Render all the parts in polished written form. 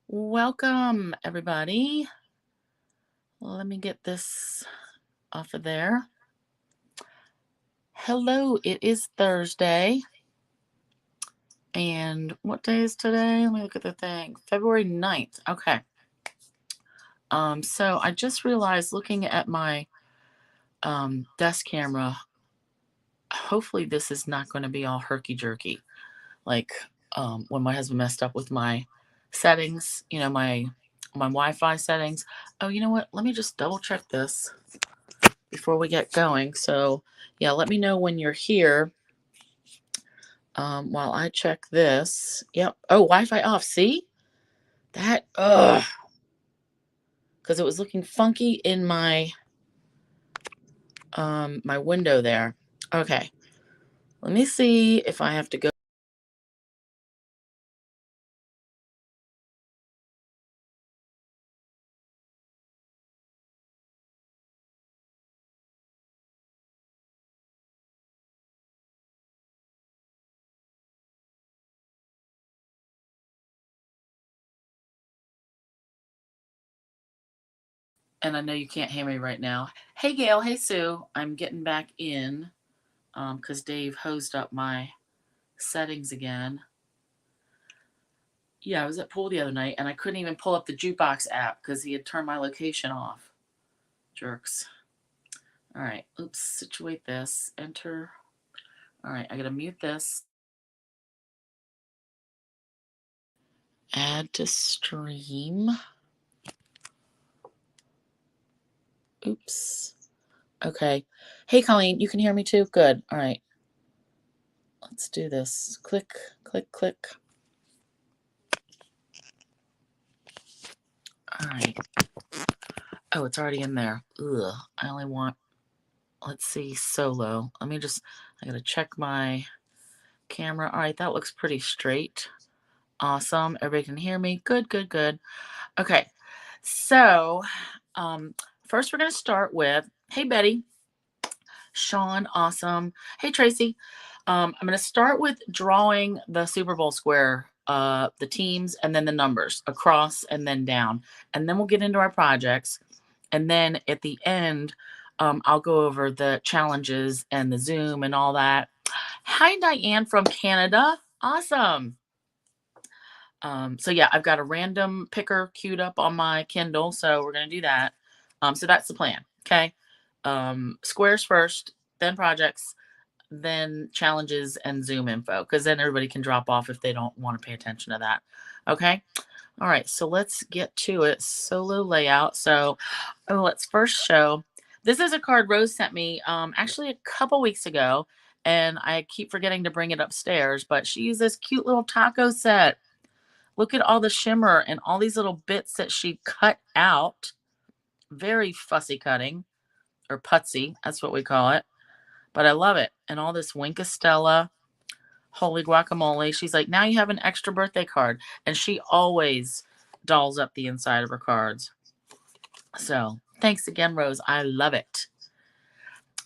Welcome, everybody. Let me get this off of there. Hello, it is Thursday. And what day is today? Let me look at the thing. February 9th. Okay. So I just realized looking at my desk camera, hopefully this is not going to be all herky-jerky. Like when my husband messed up with my settings, my Wi-Fi settings. Oh, you know what? Let me just double check this before we get going. So yeah, let me know when you're here while I check this. Yep. Oh, Wi-Fi off. See that? Ugh. Because it was looking funky in my my window there. Okay. Let me see if I have to go. And I know you can't hear me right now. Hey, Gail. Hey, Sue. I'm getting back in because Dave hosed up my settings again. Yeah, I was at pool the other night and I couldn't even pull up the jukebox app because he had turned my location off. Jerks. All right, oops, situate this, enter. All right, I gotta mute this. Add to stream. Oops. Okay. Hey, Colleen, you can hear me too? Good. All right. Let's do this. Click, click, click. All right. Oh, it's already in there. Ugh. I only want, let's see, solo. I gotta check my camera. All right, that looks pretty straight. Awesome. Everybody can hear me. Good, good, good. Okay. So, first we're going to start with, hey, Betty. Sean, awesome. Hey, Tracy. I'm going to start with drawing the Super Bowl square, the teams, and then the numbers across and then down. And then we'll get into our projects. And then at the end, I'll go over the challenges and the Zoom and all that. Hi, Diane from Canada. Awesome. So yeah, I've got a random picker queued up on my Kindle, so we're going to do that. So that's the plan. Okay. Squares first, then projects, then challenges and Zoom info, because then everybody can drop off if they don't want to pay attention to that. Okay. All right. So let's get to it. Solo layout. So let's first show. This is a card Rose sent me actually a couple weeks ago, and I keep forgetting to bring it upstairs, but she used this cute little taco set. Look at all the shimmer and all these little bits that she cut out. Very fussy cutting, or putsy, that's what we call it. But I love it. And all this Winkastella, holy guacamole. She's like, now you have an extra birthday card. And she always dolls up the inside of her cards. So thanks again, Rose. I love it.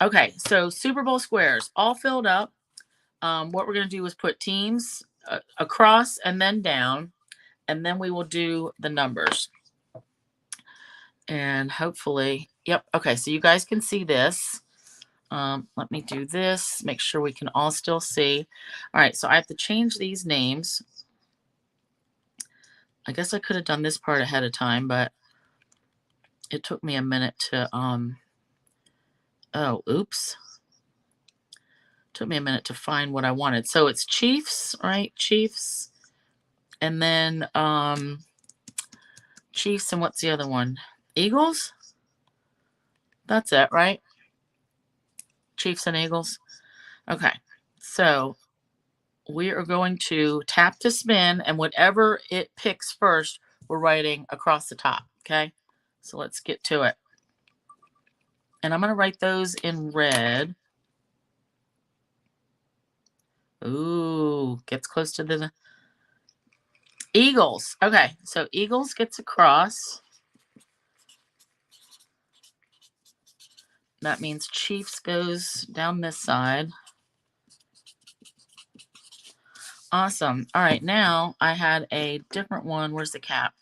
Okay, so Super Bowl squares all filled up. What we're going to do is put teams across and then down. And then we will do the numbers. And hopefully, yep. Okay, so you guys can see this. Let me do this, make sure we can all still see. All right, so I have to change these names. I guess I could have done this part ahead of time, but it took me a minute to, oh, oops. Took me a minute to find what I wanted. So it's Chiefs, right? Chiefs. And then, Chiefs, and what's the other one? Eagles? That's it, right? Chiefs and Eagles. Okay, so we are going to tap to spin, and whatever it picks first, we're writing across the top, okay? So let's get to it. And I'm going to write those in red. Ooh, gets close to the Eagles. Okay, so Eagles gets across. That means Chiefs goes down this side. Awesome. All right, now I had a different one. Where's the cap?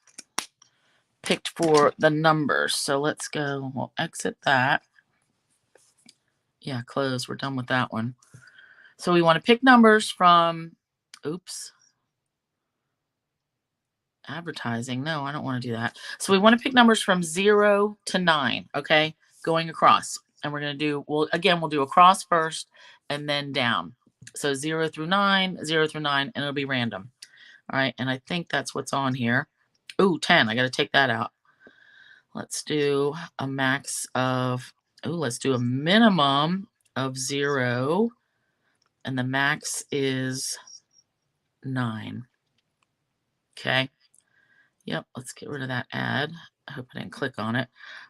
picked for the numbers. So let's go. We'll exit that. Yeah, close. We're done with that one. So we want to pick numbers from, oops, advertising. No, I don't want to do that. So we want to pick numbers from 0 to 9, okay, going across. And we're going to do, we'll do across first and then down. So 0 through 9, 0 through 9, and it'll be random. All right, and I think that's what's on here. Ooh, 10. I got to take that out. Let's do a max of, let's do a minimum of 0. And the max is 9. Okay. Yep, let's get rid of that ad. I hope I didn't click on it.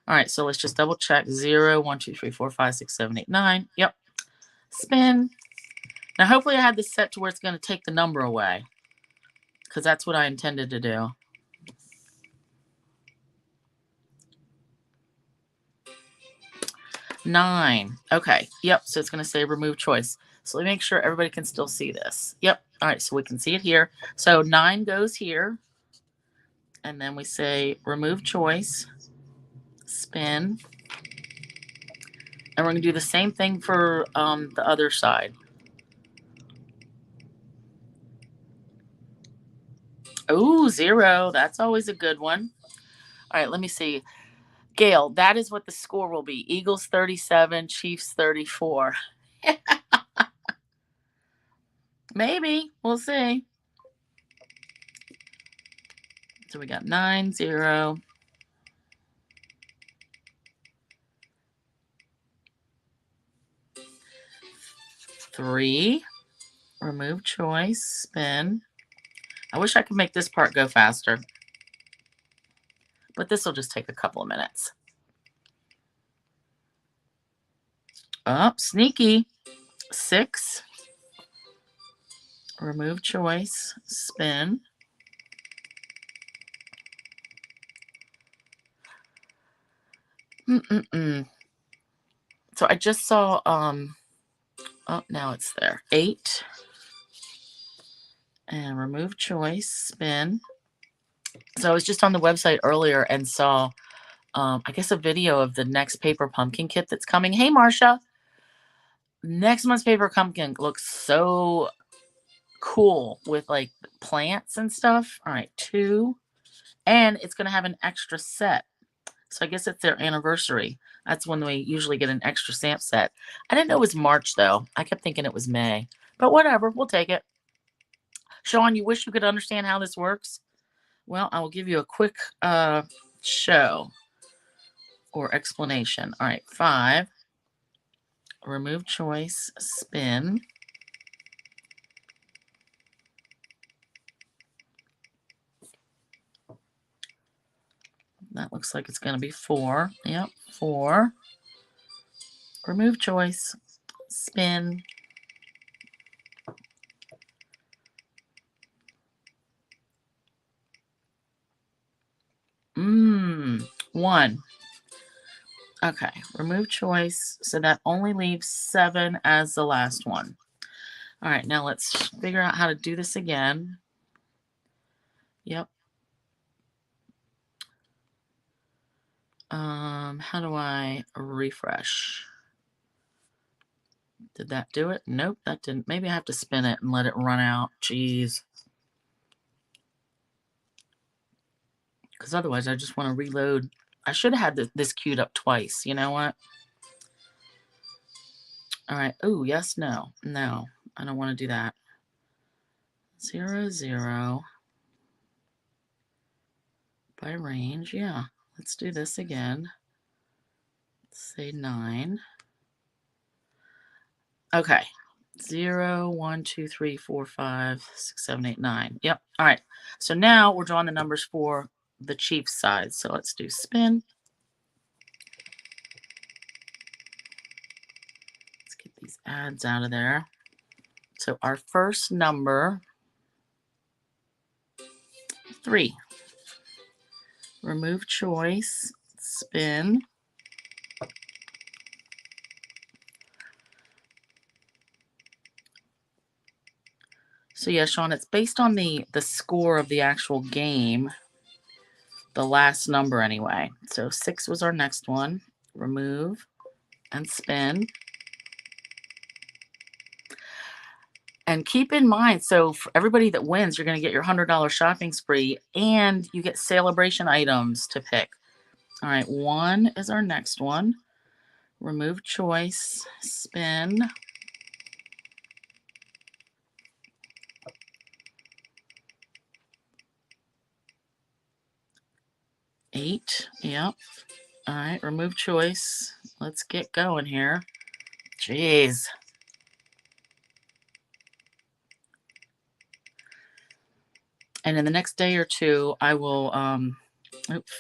All right, so let's just double check. 0, 1, 2, 3, 4, 5, 6, 7, 8, 9. Yep. Spin. Now, hopefully I had this set to where it's going to take the number away, because that's what I intended to do. Nine. Okay. Yep. So it's going to say remove choice. So let me make sure everybody can still see this. Yep. All right. So we can see it here. So 9 goes here. And then we say remove choice. Spin. And we're going to do the same thing for the other side. Oh, 0. That's always a good one. All right. Let me see. Gail, that is what the score will be. Eagles 37, Chiefs 34. Maybe. We'll see. So we got 9, 0. 3. Remove choice. Spin. I wish I could make this part go faster. But this will just take a couple of minutes. Oh, sneaky. 6. Remove choice. Spin. So I just saw, oh, now it's there. 8. And remove choice. Spin. So I was just on the website earlier and saw, I guess, a video of the next paper pumpkin kit that's coming. Hey, Marsha. Next month's paper pumpkin looks so cool with like plants and stuff. All right, 2. And it's going to have an extra set. So I guess it's their anniversary. That's when we usually get an extra stamp set. I didn't know it was March, though. I kept thinking it was May. But whatever, we'll take it. Sean, you wish you could understand how this works? Well, I will give you a quick show or explanation. All right, 5. Remove choice, spin. That looks like it's going to be 4. Yep, 4. Remove choice, spin. 1. Okay, remove choice. So that only leaves 7 as the last one. All right, now let's figure out how to do this again. Yep. How do I refresh? Did that do it? Nope, that didn't. Maybe I have to spin it and let it run out. Jeez. Because otherwise I just want to reload. I should have had this queued up twice. You know what? All right. Oh, yes, no. No, I don't want to do that. 0, 0. By range, yeah. Let's do this again. Let's say 9. Okay. 0, 1, 2, 3, 4, 5, 6, 7, 8, 9. Yep. All right. So now we're drawing the numbers for the Chiefs side. So let's do spin. Let's get these ads out of there. So our first number, 3. Remove choice, spin. So yeah, Sean, it's based on the score of the actual game. the last number anyway. So 6 was our next one. Remove and spin. And keep in mind, so for everybody that wins, you're going to get your $100 shopping spree and you get celebration items to pick. All right, 1 is our next one. Remove choice, spin. 8, yep. All right, remove choice. Let's get going here. Jeez. And in the next day or two, I will,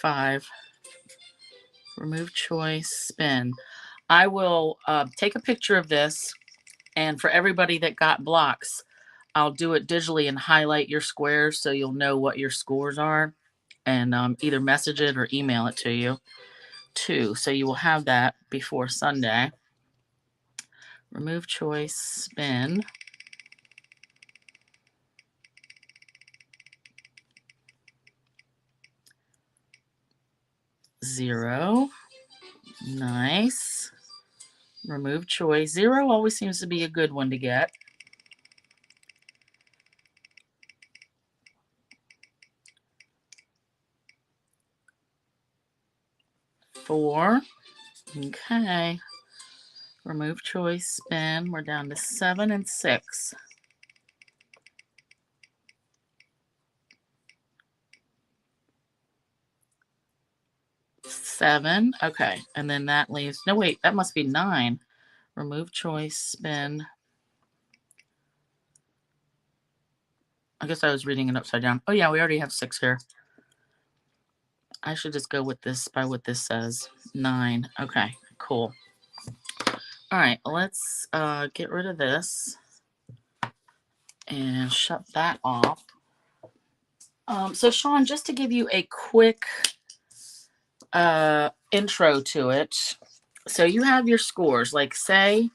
5, remove choice, spin. I will take a picture of this, and for everybody that got blocks, I'll do it digitally and highlight your squares so you'll know what your scores are, and either message it or email it to you too. So you will have that before Sunday. Remove choice, spin. 0. Nice. Remove choice. 0 always seems to be a good one to get. 4. Okay. Remove choice, spin. We're down to 7 and 6. 7. Okay. And then that leaves, no, wait, that must be 9. Remove choice, spin. I guess I was reading it upside down. Oh, yeah, we already have 6 here. I should just go with this by what this says. 9. Okay, cool. All right, let's get rid of this and shut that off. So, Sean, just to give you a quick intro to it. So you have your scores, like say,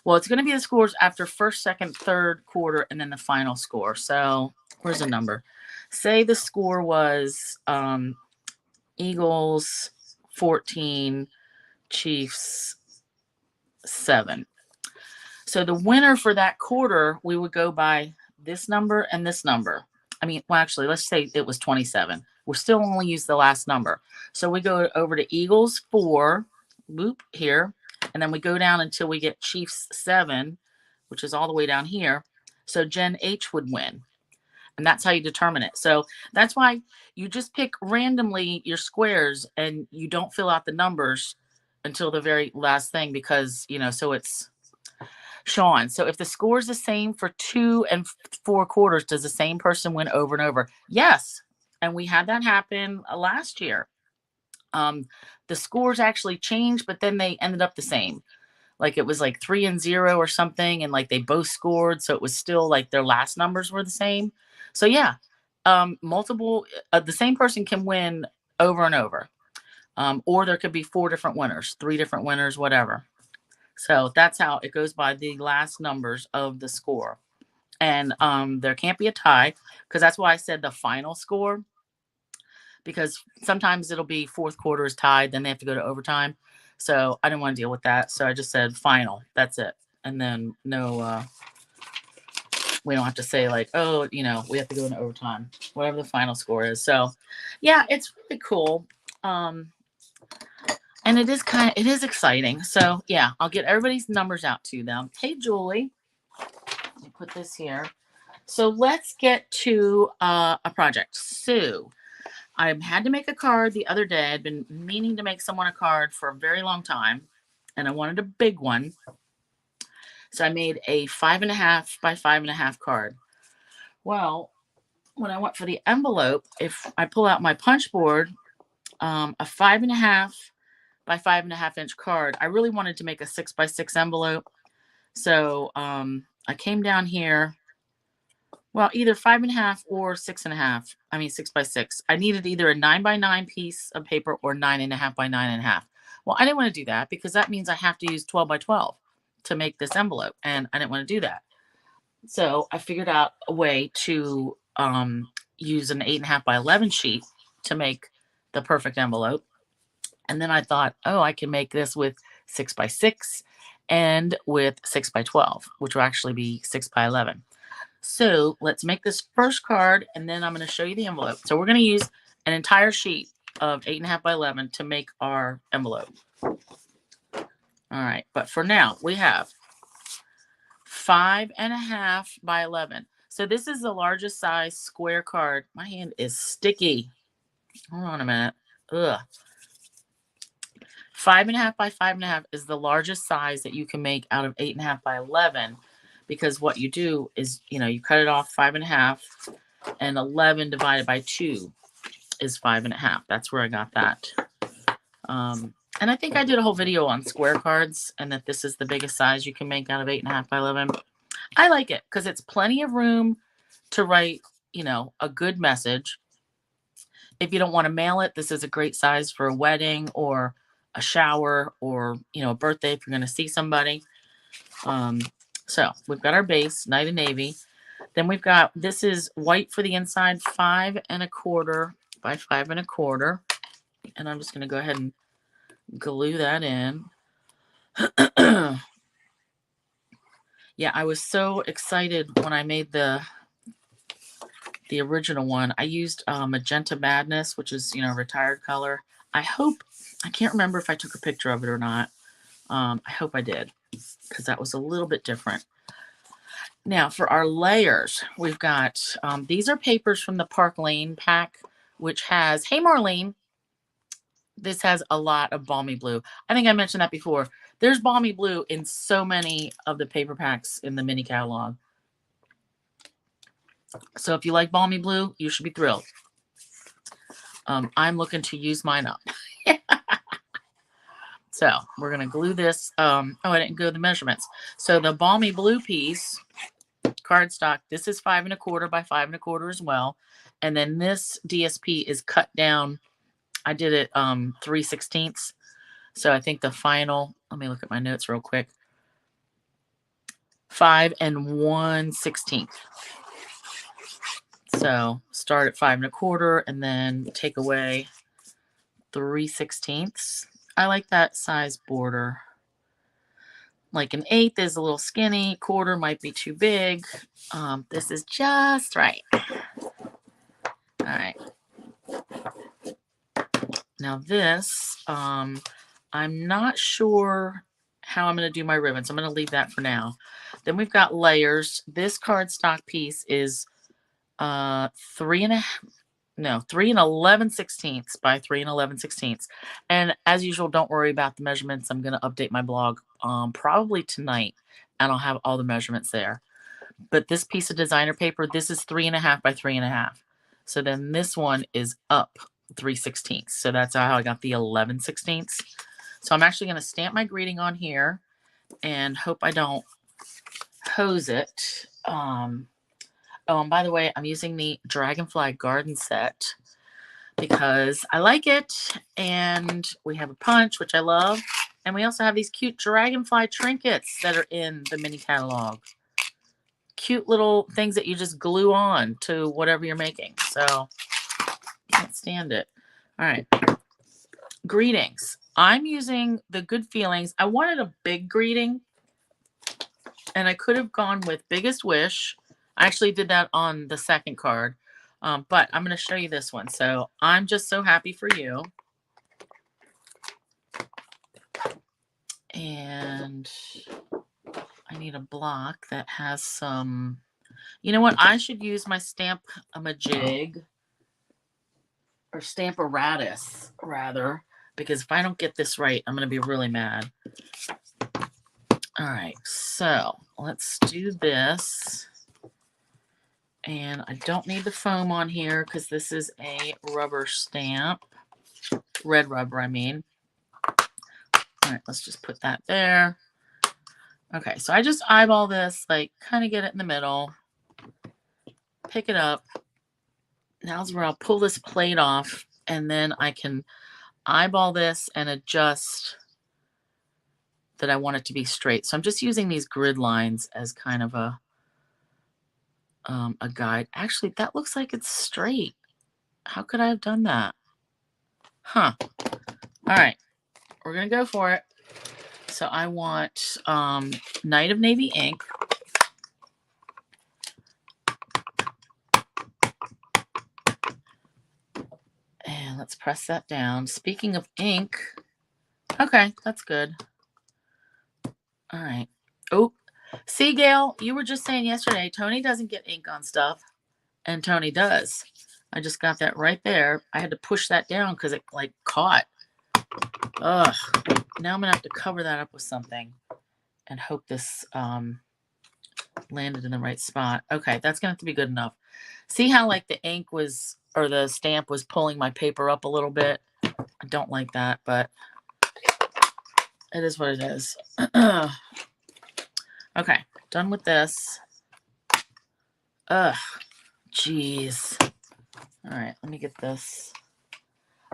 well, it's going to be the scores after first, second, third quarter, and then the final score. So where's the number? Say the score was Eagles 14, Chiefs 7. So the winner for that quarter, we would go by this number and this number. I mean, well, actually, let's say it was 27. We'll still only use the last number. So we go over to Eagles 4, whoop, here, and then we go down until we get Chiefs 7, which is all the way down here. So Jen H would win. And that's how you determine it. So that's why you just pick randomly your squares and you don't fill out the numbers until the very last thing because, you know, so it's Sean. So if the score is the same for 2 and 4 quarters, does the same person win over and over? Yes. And we had that happen last year. The scores actually changed, but then they ended up the same. Like it was like 3 and 0 or something, and like they both scored, so it was still like their last numbers were the same. So yeah, multiple the same person can win over and over, or there could be 4 different winners, 3 different winners, whatever. So that's how it goes by the last numbers of the score, and there can't be a tie because that's why I said the final score. Because sometimes it'll be fourth quarter is tied, then they have to go to overtime. So I didn't want to deal with that. So I just said final. That's it. And then no, we don't have to say like, oh, you know, we have to go into overtime, whatever the final score is. So yeah, it's really cool. And it is exciting. So yeah, I'll get everybody's numbers out to them. Hey, Julie, let me put this here. So let's get to a project. Sue. I had to make a card the other day. I'd been meaning to make someone a card for a very long time, and I wanted a big one. So I made a 5.5 by 5.5 card. Well, when I went for the envelope, if I pull out my punch board, a 5.5 by 5.5 inch card, I really wanted to make a 6 by 6 envelope. So I came down here. Well, either 5.5 or 6.5. I mean, 6 by 6. I needed either a 9 by 9 piece of paper or 9.5 by 9.5. Well, I didn't want to do that because that means I have to use 12 by 12 to make this envelope, and I didn't want to do that. So I figured out a way to use an 8.5 by 11 sheet to make the perfect envelope. And then I thought, oh, I can make this with 6 by 6 and with 6 by 12, which will actually be 6 by 11. So let's make this first card, and then I'm going to show you the envelope. So we're going to use an entire sheet of 8.5 by 11 to make our envelope. All right, but for now, we have 5.5 by 11. So this is the largest size square card. My hand is sticky. Hold on a minute. Ugh. 5.5 by 5.5 is the largest size that you can make out of 8.5 by 11, because what you do is, you cut it off 5.5, and 11 divided by 2 is 5.5. That's where I got that. And I think I did a whole video on square cards, and that this is the biggest size you can make out of 8.5 by 11. I like it because it's plenty of room to write, a good message. If you don't want to mail it, this is a great size for a wedding or a shower or, a birthday if you're going to see somebody. So we've got our base, Night of Navy. Then we've got, this is white for the inside, 5.25 by 5.25. And I'm just going to go ahead and glue that in. Yeah, I was so excited when I made the original one. I used Magenta Madness, which is, retired color. I can't remember if I took a picture of it or not. I hope I did, because that was a little bit different. Now for our layers, we've got, these are papers from the Park Lane pack, which has, hey Marlene, this has a lot of balmy blue. I think I mentioned that before. There's balmy blue in so many of the paper packs in the mini catalog. So if you like balmy blue, you should be thrilled. I'm looking to use mine up. So we're going to glue this. Oh, I didn't go to the measurements. So the balmy blue piece, cardstock, this is 5.25 by 5.25 as well. And then this DSP is cut down. I did it 3/16. So I think the final, let me look at my notes real quick. 5 1/16. So start at 5.25 and then take away 3/16. I like that size border. Like an 1/8 is a little skinny. 1/4 might be too big. This is just right. All right. Now this, I'm not sure how I'm going to do my ribbons. I'm going to leave that for now. Then we've got layers. This cardstock piece is 3 11/16 by 3 11/16. And as usual, don't worry about the measurements. I'm going to update my blog probably tonight, and I'll have all the measurements there. But this piece of designer paper, this is 3.5 by 3.5. So then this one is up 3/16. So that's how I got the 11/16. So I'm actually going to stamp my greeting on here and hope I don't hose it. Oh, and by the way, I'm using the Dragonfly Garden set because I like it. And we have a punch, which I love. And we also have these cute dragonfly trinkets that are in the mini catalog. Cute little things that you just glue on to whatever you're making. So, can't stand it. All right. Greetings. I'm using the Good Feelings. I wanted a big greeting, and I could have gone with Biggest Wish. I actually did that on the second card, but I'm going to show you this one. So I'm just so happy for you. And I need a block that has some, you know what? I should use my Stamp-A-Majig or Stamp-A-Ratus rather, because if I don't get this right, I'm going to be really mad. All right, so let's do this. And I don't need the foam on here because this is a rubber stamp. Red rubber, I mean. All right, let's just put that there. Okay, so I just eyeball this, like kind of get it in the middle. Pick it up. Now's where I'll pull this plate off, and then I can eyeball this and adjust that I want it to be straight. So I'm just using these grid lines as kind of a a guide. Actually, that looks like it's straight. How could I have done that? Huh. All right, we're gonna go for it. So I want Night of Navy ink. And let's press that down. Speaking of ink, okay, that's good. All right. Oh, see, Gail, you were just saying yesterday, Toni doesn't get ink on stuff, and Toni does. I just got that right there. I had to push that down because it like caught. Ugh. Now I'm gonna have to cover that up with something and hope this landed in the right spot. Okay, that's gonna have to be good enough. See how like the ink was, or the stamp was pulling my paper up a little bit? I don't like that, but it is what it is. Okay, done with this. Ugh, jeez. All right, let me get this.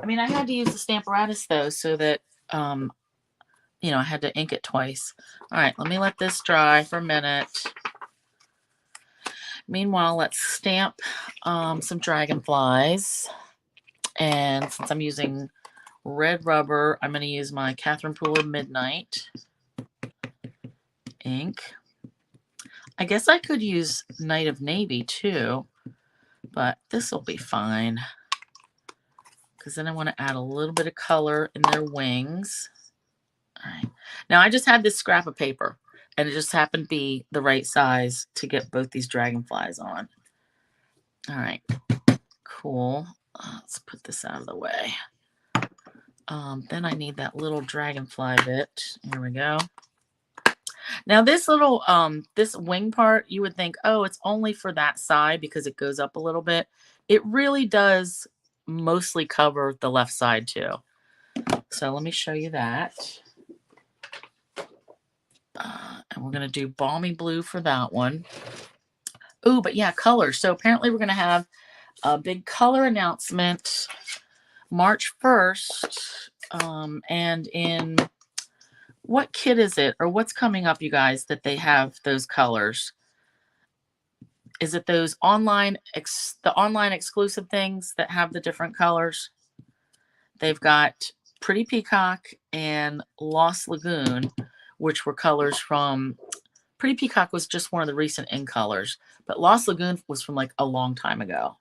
I mean, I had to use the Stamparatus though, so that, you know, I had to ink it twice. All right, let me let this dry for a minute. Meanwhile, let's stamp some dragonflies. And since I'm using red rubber, I'm going to use my Catherine Pooler Midnight ink. I guess I could use Night of Navy too, but this will be fine. Because then I want to add a little bit of color in their wings. All right. Now I just had this scrap of paper, and it just happened to be the right size to get both these dragonflies on. All right. Cool. Let's put this out of the way. Then I need that little dragonfly bit. Here we go. Now this little, this wing part, you would think, oh, it's only for that side because it goes up a little bit. It really does mostly cover the left side too. So let me show you that. And we're going to do Balmy Blue for that one. Oh, but yeah, colors. So apparently we're going to have a big color announcement March 1st. And in, what kit is it? Or what's coming up, you guys, that they have those colors? Is it those online, the online exclusive things that have the different colors? They've got Pretty Peacock and Lost Lagoon, which were colors from, Pretty Peacock was just one of the recent in colors, but Lost Lagoon was from like a long time ago.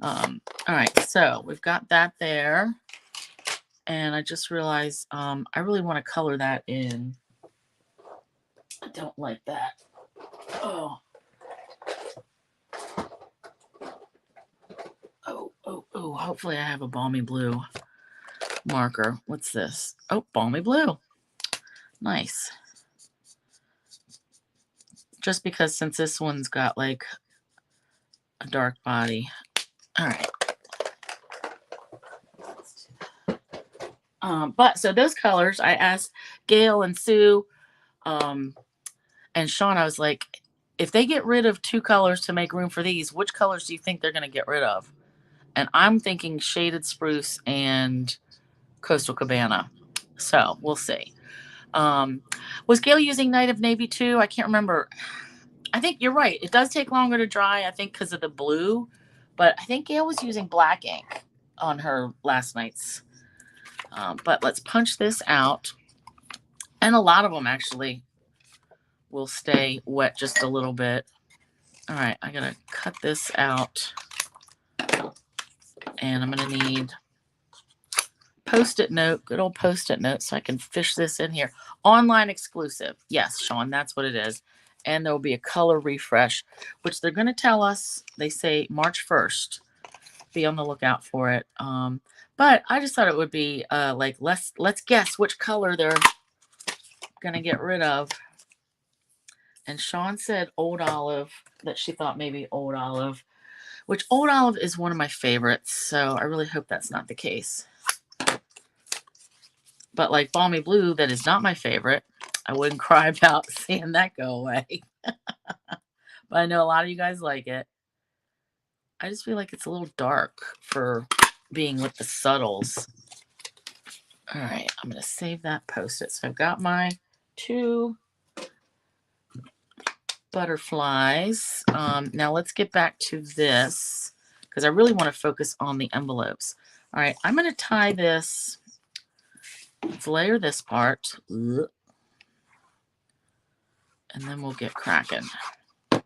All right, so we've got that there. And I just realized I really want to color that in. I don't like that. Oh. Oh, hopefully I have a Balmy Blue marker. What's this? Oh, Balmy Blue. Nice. Just because since this one's got like a dark body. All right. But so those colors, I asked Gail and Sue and Sean, I was like, if they get rid of 2 colors to make room for these, which colors do you think they're going to get rid of? And I'm thinking Shaded Spruce and Coastal Cabana. So we'll see. Was Gail using Night of Navy too? I can't remember. I think you're right. It does take longer to dry, I think, because of the blue. But I think Gail was using black ink on her last night's. But let's punch this out. And a lot of them actually will stay wet just a little bit. All right, I'm going to cut this out. And I'm going to need Post-it note, good old Post-it note, so I can fish this in here. Online exclusive. Yes, Sean, that's what it is. And there will be a color refresh, which they're going to tell us. They say March 1st. Be on the lookout for it. But I just thought it would be like, let's guess which color they're going to get rid of. And Sean said Old Olive, that she thought maybe Old Olive, which Old Olive is one of my favorites. So I really hope that's not the case. But like Balmy Blue, that is not my favorite. I wouldn't cry about seeing that go away. But I know a lot of you guys like it. I just feel like it's a little dark for being with the subtles. All right, I'm going to save that Post-it. So I've got my 2 butterflies. Now let's get back to this because I really want to focus on the envelopes. All right, I'm going to tie this. Let's layer this part. And then we'll get cracking. All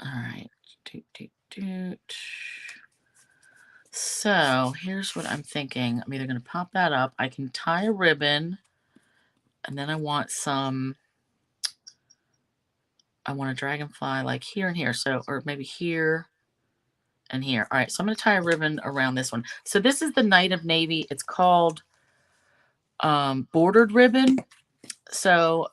right. Doot, doot, doot. So here's what I'm thinking. I'm either going to pop that up. I can tie a ribbon. And then I want a dragonfly like here and here. So, or maybe here and here. All right, so I'm going to tie a ribbon around this one. So this is the Night of Navy. It's called bordered ribbon. So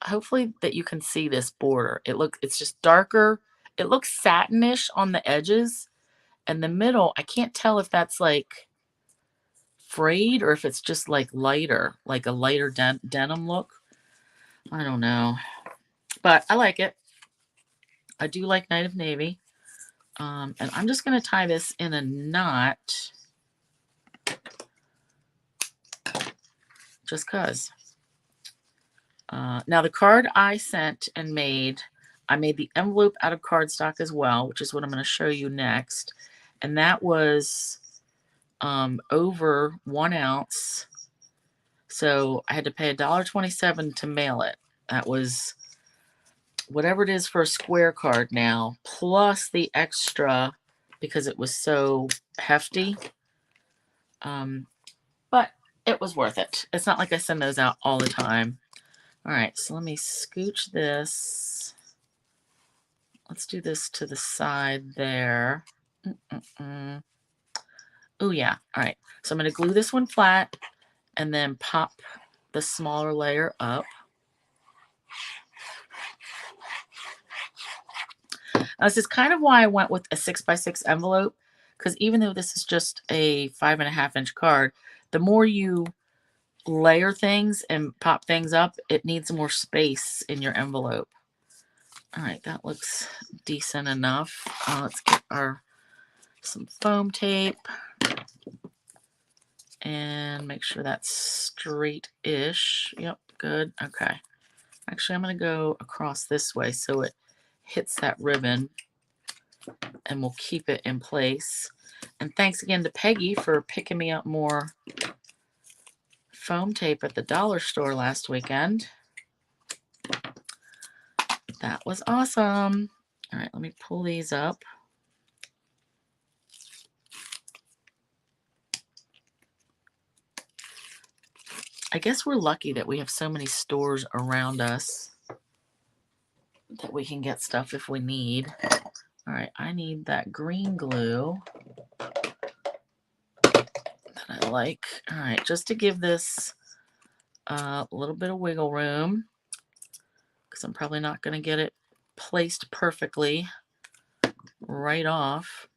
hopefully that you can see this border. It's just darker. It looks satinish on the edges. And the middle, I can't tell if that's like frayed or if it's just like lighter, like a lighter denim look. I don't know. But I like it. I do like Night of Navy. And I'm just going to tie this in a knot. Just because. Now the card I sent and I made the envelope out of cardstock as well, which is what I'm going to show you next. And that was over 1 ounce. So I had to pay $1.27 to mail it. That was whatever it is for a square card now, plus the extra because it was so hefty. But it was worth it. It's not like I send those out all the time. All right, so let me scooch this. Let's do this to the side there. Oh, yeah. All right, so I'm going to glue this one flat and then pop the smaller layer up. Now, this is kind of why I went with a 6x6 envelope, because even though this is just a 5.5-inch card, the more you layer things and pop things up, it needs more space in your envelope. All right, that looks decent enough. Let's get some foam tape and make sure that's straight-ish. Yep, good. Okay. Actually, I'm going to go across this way so it hits that ribbon and we'll keep it in place. And thanks again to Peggy for picking me up more foam tape at the dollar store last weekend. That was awesome. All right, let me pull these up. I guess we're lucky that we have so many stores around us that we can get stuff if we need. All right, I need that green glue that I like. All right, just to give this a little bit of wiggle room, because I'm probably not going to get it placed perfectly right off.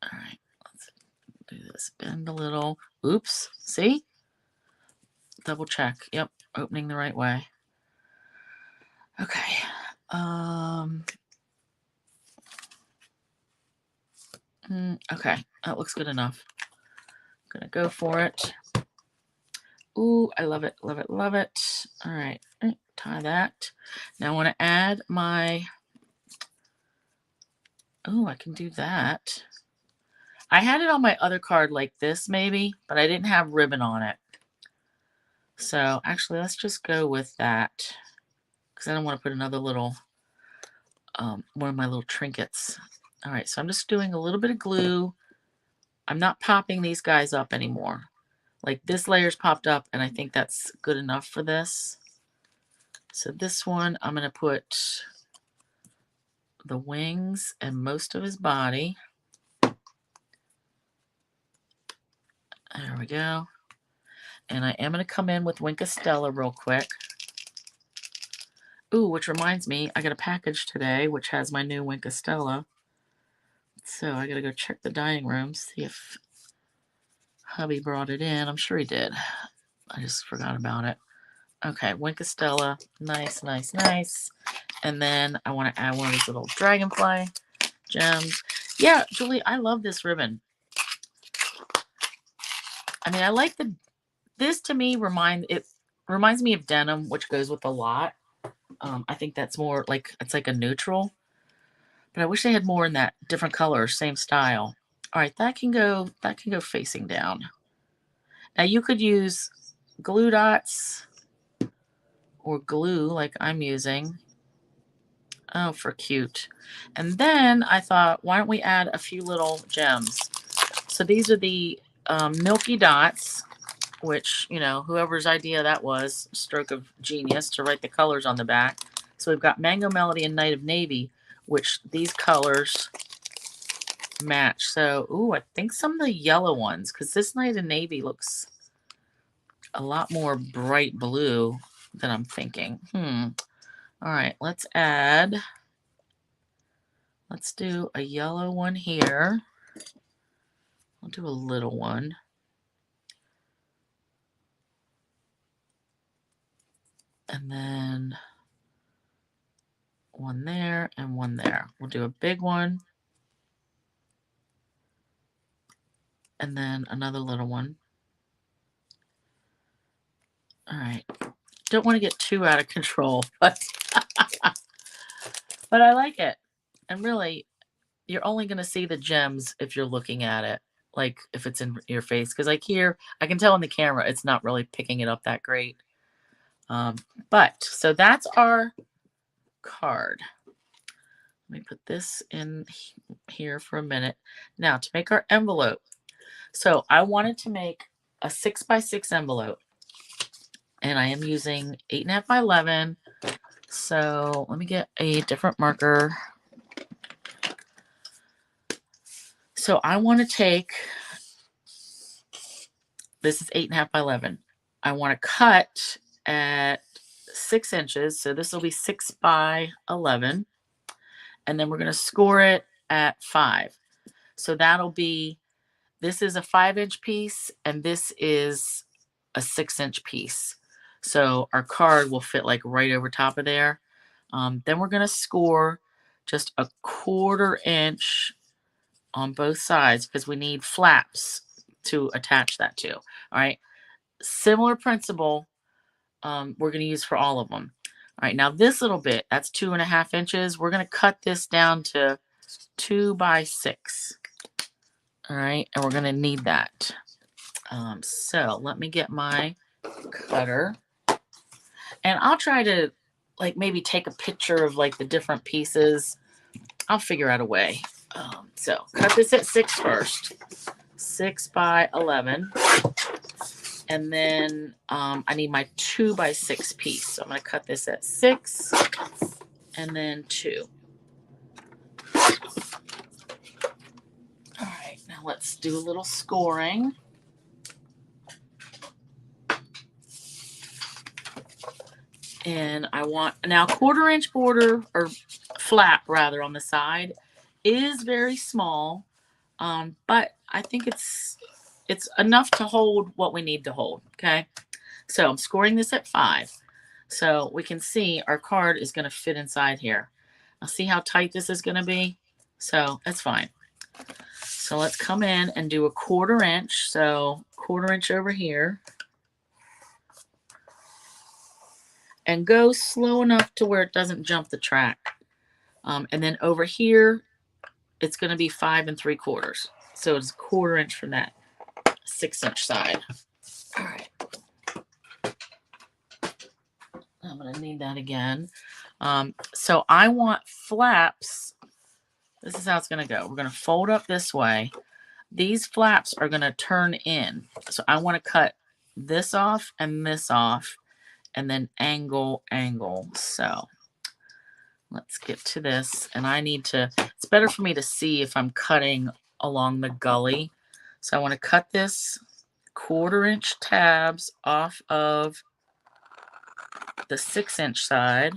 All right, let's do this. Bend a little. Oops, see? Double check. Yep, opening the right way. Okay. Okay, that looks good enough. I'm gonna go for it. Ooh, I love it, love it, love it. All right, tie that. Now I want to add my, oh, I can do that. I had it on my other card like this maybe, but I didn't have ribbon on it. So actually, let's just go with that because I don't want to put another little, one of my little trinkets. All right, so I'm just doing a little bit of glue. I'm not popping these guys up anymore. Like this layer's popped up and I think that's good enough for this. So this one, I'm going to put the wings and most of his body. There we go. And I am going to come in with Winka Stella real quick. Ooh, which reminds me, I got a package today which has my new Winka Stella. So I got to go check the dining room, see if hubby brought it in. I'm sure he did. I just forgot about it. Okay, Winka Stella. Nice, nice, nice. And then I want to add one of these little dragonfly gems. Yeah, Julie, I love this ribbon. I mean, I like this to me reminds me of denim, which goes with a lot. I think that's more like, it's like a neutral. But I wish they had more in that different colors, same style. All right, that can go facing down. Now you could use glue dots or glue like I'm using. Oh, for cute. And then I thought, why don't we add a few little gems? So these are the milky dots, which, you know, whoever's idea that was, stroke of genius to write the colors on the back. So we've got Mango Melody and Night of Navy, which these colors match. So, ooh, I think some of the yellow ones, because this Night of Navy looks a lot more bright blue than I'm thinking. All right, let's do a yellow one here. I'll do a little one. And then one there and one there. We'll do a big one. And then another little one. All right. Don't want to get too out of control, but I like it. And really, you're only going to see the gems if you're looking at it, like if it's in your face. Because like here, I can tell on the camera, it's not really picking it up that great. But so that's our card. Let me put this in here for a minute. Now to make our envelope. So I wanted to make a 6x6 envelope. And I am using 8.5 by 11. So let me get a different marker. So I want to take, this is 8.5 by 11. I want to cut at 6 inches. So this will be 6 by 11. And then we're going to score it at 5. So that'll be, this is a 5-inch piece and this is a 6-inch piece. So our card will fit like right over top of there. Then we're going to score just a 1/4 inch on both sides because we need flaps to attach that to. All right. Similar principle we're going to use for all of them. All right. Now this little bit, that's 2.5 inches. We're going to cut this down to 2 by 6. All right. And we're going to need that. So let me get my cutter. And I'll try to like maybe take a picture of like the different pieces. I'll figure out a way. So cut this at 6 first. 6 by 11. And then I need my 2 by 6 piece. So I'm going to cut this at 6 and then 2. All right, now let's do a little scoring. And I want, now 1/4 inch border, or flap rather, on the side is very small, but I think it's enough to hold what we need to hold, okay? So I'm scoring this at 5. So we can see our card is going to fit inside here. Now see how tight this is going to be? So that's fine. So let's come in and do a 1/4 inch. So 1/4 inch over here. And go slow enough to where it doesn't jump the track. And then over here, it's going to be 5 3/4. So it's 1/4 inch from that 6-inch side. All right. I'm going to need that again. So I want flaps. This is how it's going to go. We're going to fold up this way. These flaps are going to turn in. So I want to cut this off and this off. And then angle. So let's get to this. And I need to, it's better for me to see if I'm cutting along the gully. So I want to cut this 1/4 inch tabs off of the 6-inch side.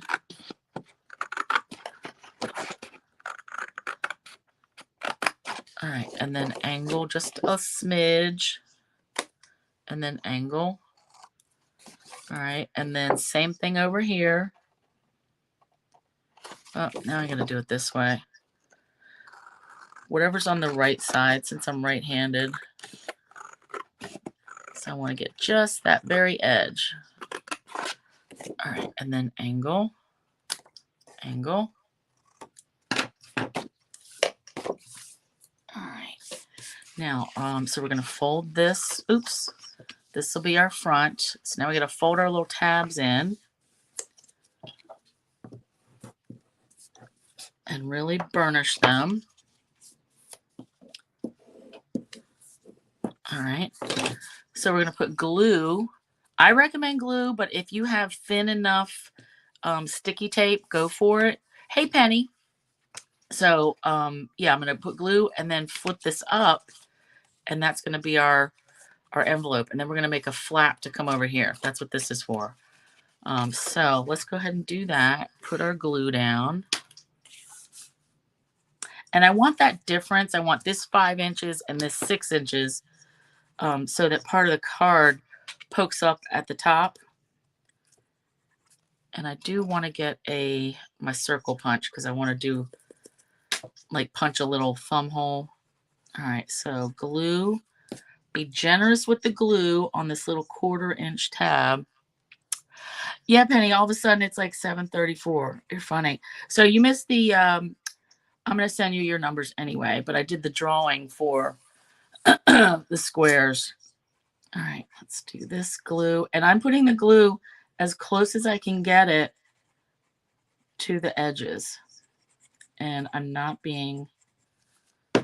All right, and then angle just a smidge. And then angle. All right, and then same thing over here. Oh, now I'm going to do it this way. Whatever's on the right side, since I'm right-handed. So I want to get just that very edge. All right, and then angle, angle. All right. Now, so we're going to fold this. Oops. This will be our front. So now we got to fold our little tabs in and really burnish them. All right. So we're going to put glue. I recommend glue, but if you have thin enough sticky tape, go for it. Hey, Penny. So, yeah, I'm going to put glue and then flip this up, and that's going to be our envelope. And then we're going to make a flap to come over here. That's what this is for. So let's go ahead and do that. Put our glue down. And I want that difference. I want this 5 inches and this 6 inches so that part of the card pokes up at the top. And I do want to get my circle punch because I want to do like punch a little thumb hole. All right, so glue. Be generous with the glue on this little 1/4 inch tab. Yeah, Penny, all of a sudden it's like 7:34. You're funny. So you missed the, I'm going to send you your numbers anyway, but I did the drawing for the squares. All right, let's do this glue. And I'm putting the glue as close as I can get it to the edges. And I'm not being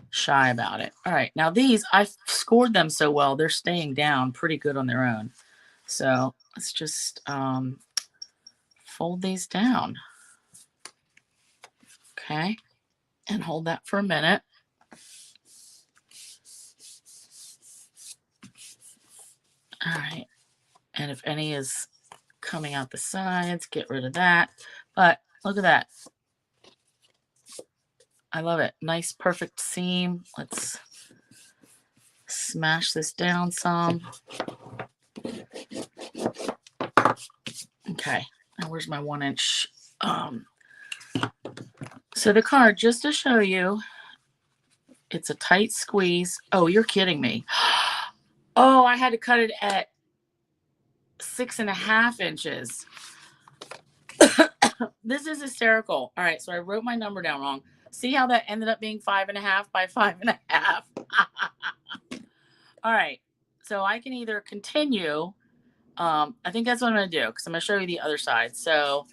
shy about it. All right, now these, I scored them so well, they're staying down pretty good on their own. So let's just fold these down. Okay, and hold that for a minute. All right, and if any is coming out the sides, get rid of that. But look at that. I love it. Nice, perfect seam. Let's smash this down some. Okay, now where's my 1 inch? So the card, just to show you, it's a tight squeeze. Oh, you're kidding me. Oh, I had to cut it at 6.5 inches. This is hysterical. All right, so I wrote my number down wrong. See how that ended up being 5.5 by 5.5? All right, so I can either continue. I think that's what I'm going to do because I'm going to show you the other side. So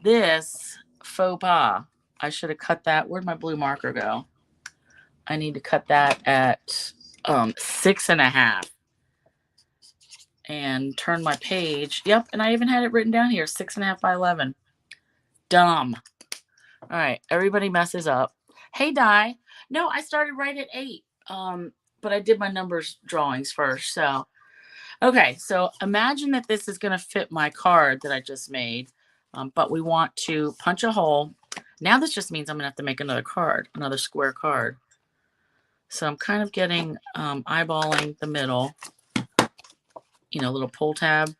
this faux pas, I should have cut that. Where'd my blue marker go? I need to cut that at 6.5 and turn my page. Yep, and I even had it written down here, 6.5 by 11. Dumb. All right, everybody messes up. Hey, Di. No, I started right at 8. But I did my numbers drawings first. So, okay, so imagine that this is going to fit my card that I just made. But we want to punch a hole. Now this just means I'm going to have to make another card, another square card. So I'm kind of getting, eyeballing the middle, you know, little pull tab.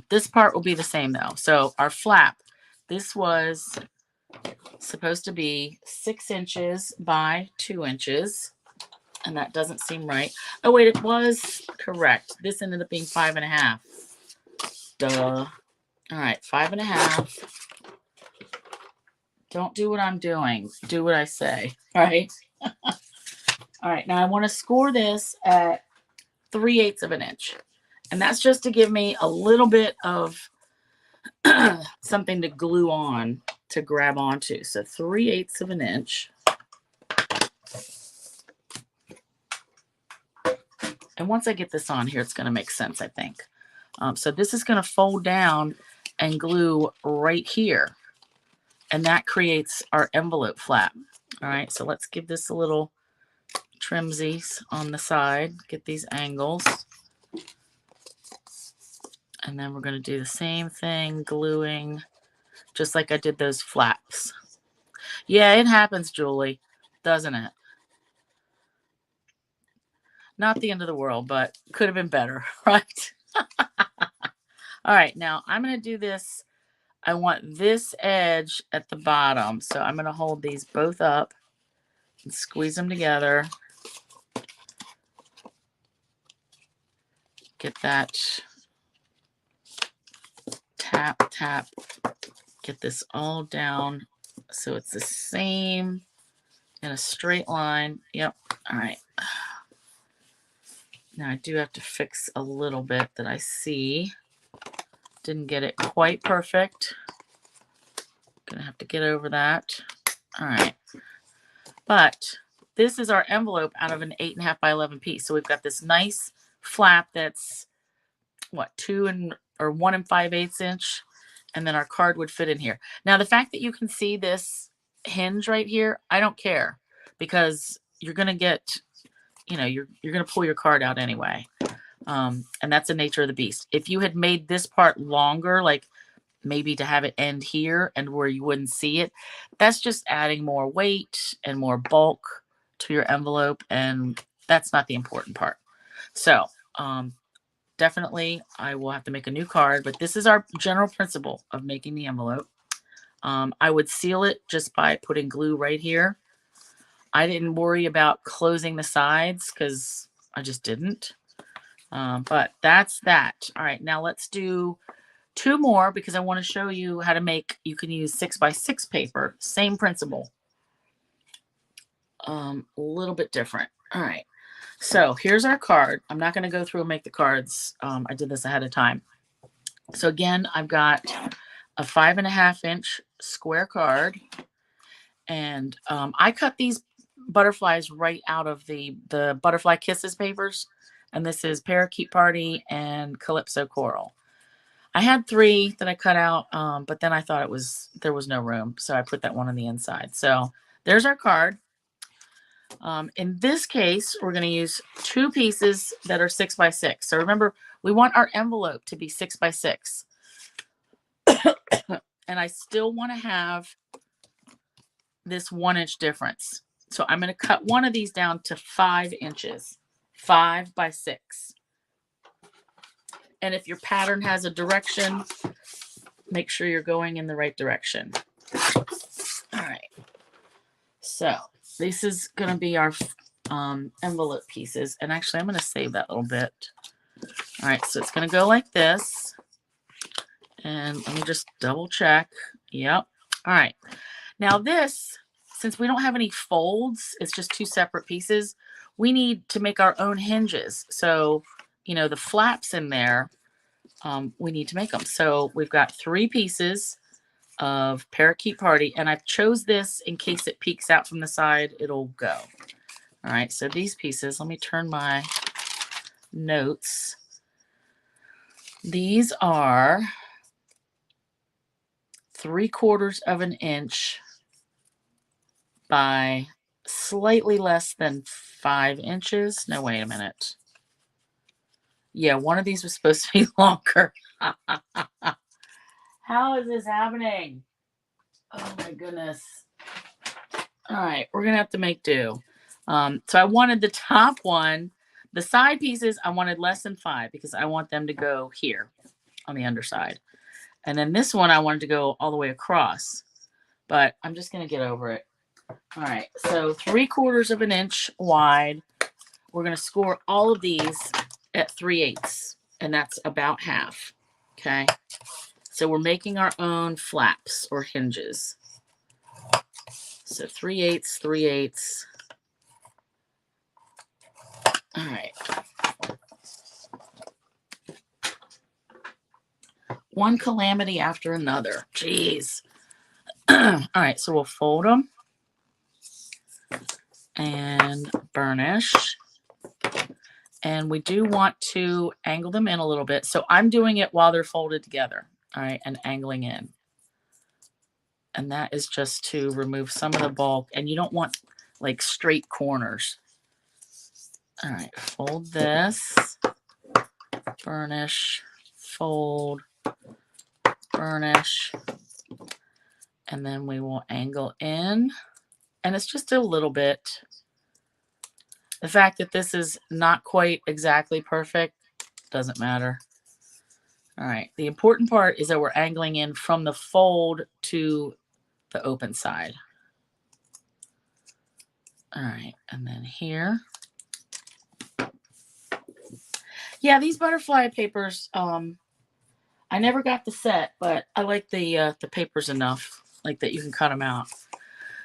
This part will be the same though. So our flap, this was supposed to be 6 inches by 2 inches. And that doesn't seem right. Oh, wait, it was correct. This ended up being 5.5. Duh. All right, 5.5. Don't do what I'm doing. Do what I say. All right. All right, now I want to score this at 3/8 of an inch. And that's just to give me a little bit of something to glue on, to grab onto. So 3/8 of an inch. And once I get this on here, it's going to make sense, I think. So this is going to fold down and glue right here. And that creates our envelope flap. All right, so let's give this a little trimsies on the side. Get these angles. And then we're going to do the same thing, gluing, just like I did those flaps. Yeah, it happens, Julie, doesn't it? Not the end of the world, but could have been better, right? All right, now I'm going to do this. I want this edge at the bottom. So I'm going to hold these both up and squeeze them together. Get that tap, tap, get this all down so it's the same in a straight line. Yep. All right. Now I do have to fix a little bit that I see. Didn't get it quite perfect. Gonna have to get over that. All right. But this is our envelope out of an 8.5 by 11 piece. So we've got this nice flap that's what, 1 5/8 inch, and then our card would fit in here. Now the fact that you can see this hinge right here, I don't care, because you're gonna get, you're gonna pull your card out anyway. And that's the nature of the beast. If you had made this part longer, like maybe to have it end here and where you wouldn't see it, that's just adding more weight and more bulk to your envelope, and that's not the important part. So definitely I will have to make a new card, but this is our general principle of making the envelope. I would seal it just by putting glue right here. I didn't worry about closing the sides because I just didn't. But that's that. All right, now let's do 2 more because I want to show you how to make, you can use 6x6 paper, same principle. A little bit different. All right, so here's our card. I'm not going to go through and make the cards. I did this ahead of time. So again, I've got a 5.5 inch square card, and I cut these butterflies right out of the Butterfly Kisses papers, and this is Parakeet Party and Calypso Coral. I had 3 that I cut out, but then I thought there was no room, so I put that one on the inside. So there's our card. In this case, we're going to use 2 pieces that are 6x6. So remember, we want our envelope to be 6x6. And I still want to have this 1 inch difference. So I'm going to cut one of these down to 5 inches, 5 by 6. And if your pattern has a direction, make sure you're going in the right direction. All right. So this is going to be our envelope pieces. And actually, I'm going to save that little bit. All right. So it's going to go like this. And let me just double check. Yep. All right. Now this, since we don't have any folds, it's just 2 separate pieces. We need to make our own hinges. So, the flaps in there, we need to make them. So we've got 3 pieces of Parakeet Party, and I've chose this in case it peeks out from the side, it'll go. All right, so these pieces, let me turn my notes. These are 3/4 of an inch by slightly less than 5 inches. No, wait a minute. Yeah, one of these was supposed to be longer. How is this happening? Oh my goodness. All right, we're gonna have to make do. So I wanted the top one, the side pieces, I wanted less than 5 because I want them to go here on the underside. And then this one I wanted to go all the way across, but I'm just gonna get over it. All right, so 3/4 of an inch wide. We're gonna score all of these at 3/8, and that's about half. Okay, so we're making our own flaps or hinges. So 3/8, 3/8. All right. One calamity after another. Jeez. All right, so we'll fold them and burnish. And we do want to angle them in a little bit. So I'm doing it while they're folded together. All right, and angling in. And that is just to remove some of the bulk. And you don't want like straight corners. All right, fold this, burnish, fold, burnish, and then we will angle in. And it's just a little bit. The fact that this is not quite exactly perfect doesn't matter. All right, the important part is that we're angling in from the fold to the open side. All right, and then here. Yeah, these butterfly papers, I never got the set, but I like the papers enough, like that you can cut them out.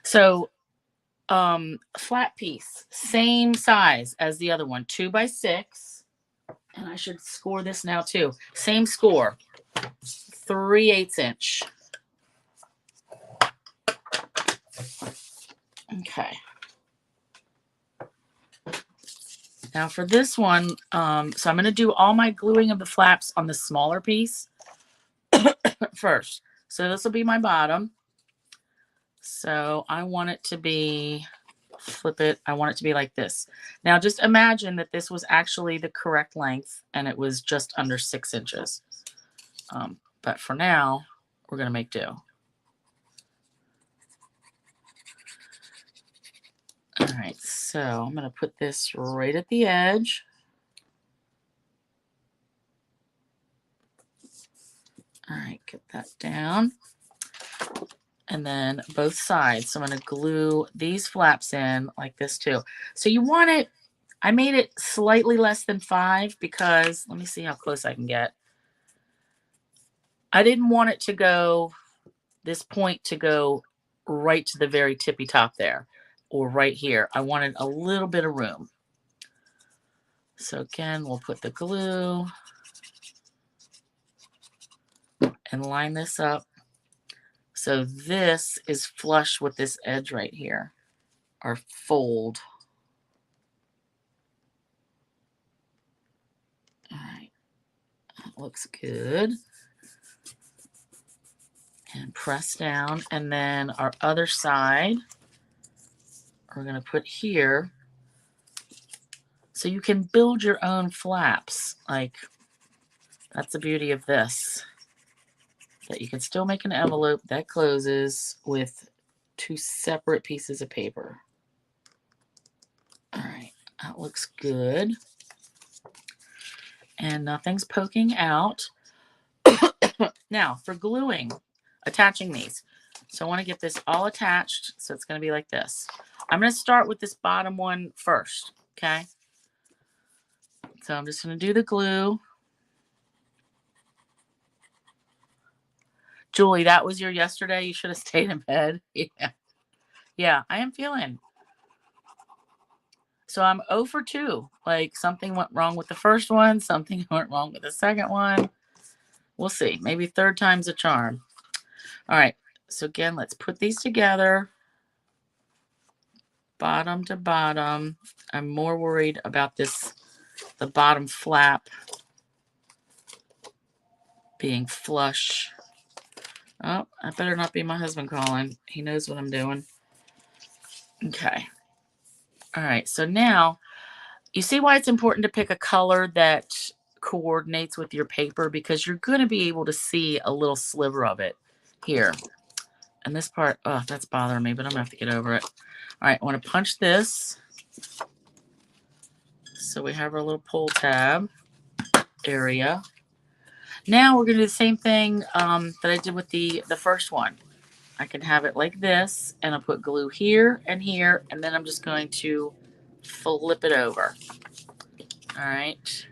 So, flat piece, same size as the other one, 2 by 6. And I should score this now too. Same score, 3/8 inch. Okay. Now for this one, so I'm going to do all my gluing of the flaps on the smaller piece first. So this will be my bottom. So I want it to be, flip it, I want it to be like this. Now just imagine that this was actually the correct length and it was just under 6 inches. But for now, we're going to make do. All right, so I'm going to put this right at the edge. All right, get that down. And then both sides. So I'm going to glue these flaps in like this too. So you want it, I made it slightly less than 5 because, let me see how close I can get. I didn't want it to go, this point to go right to the very tippy top there or right here. I wanted a little bit of room. So again, we'll put the glue and line this up. So this is flush with this edge right here, our fold. All right, that looks good. And press down, and then our other side, we're going to put here. So you can build your own flaps. Like, that's the beauty of this. That you can still make an envelope that closes with 2 separate pieces of paper. All right, that looks good. And nothing's poking out. Now, for gluing, attaching these. So I want to get this all attached. So it's going to be like this. I'm going to start with this bottom one first. Okay. So I'm just going to do the glue. Julie, that was your yesterday. You should have stayed in bed. Yeah. Yeah, I am feeling. So I'm 0 for 2. Like something went wrong with the first one. Something went wrong with the second one. We'll see. Maybe third time's a charm. All right. So again, let's put these together. Bottom to bottom. I'm more worried about this, the bottom flap being flush. Oh, that better not be my husband calling. He knows what I'm doing. Okay. All right. So now, you see why it's important to pick a color that coordinates with your paper, because you're going to be able to see a little sliver of it here. And this part, oh, that's bothering me, but I'm going to have to get over it. All right, I want to punch this. So we have our little pull tab area. Now we're going to do the same thing that I did with the first one. I can have it like this, and I'll put glue here, and then I'm just going to flip it over. All right.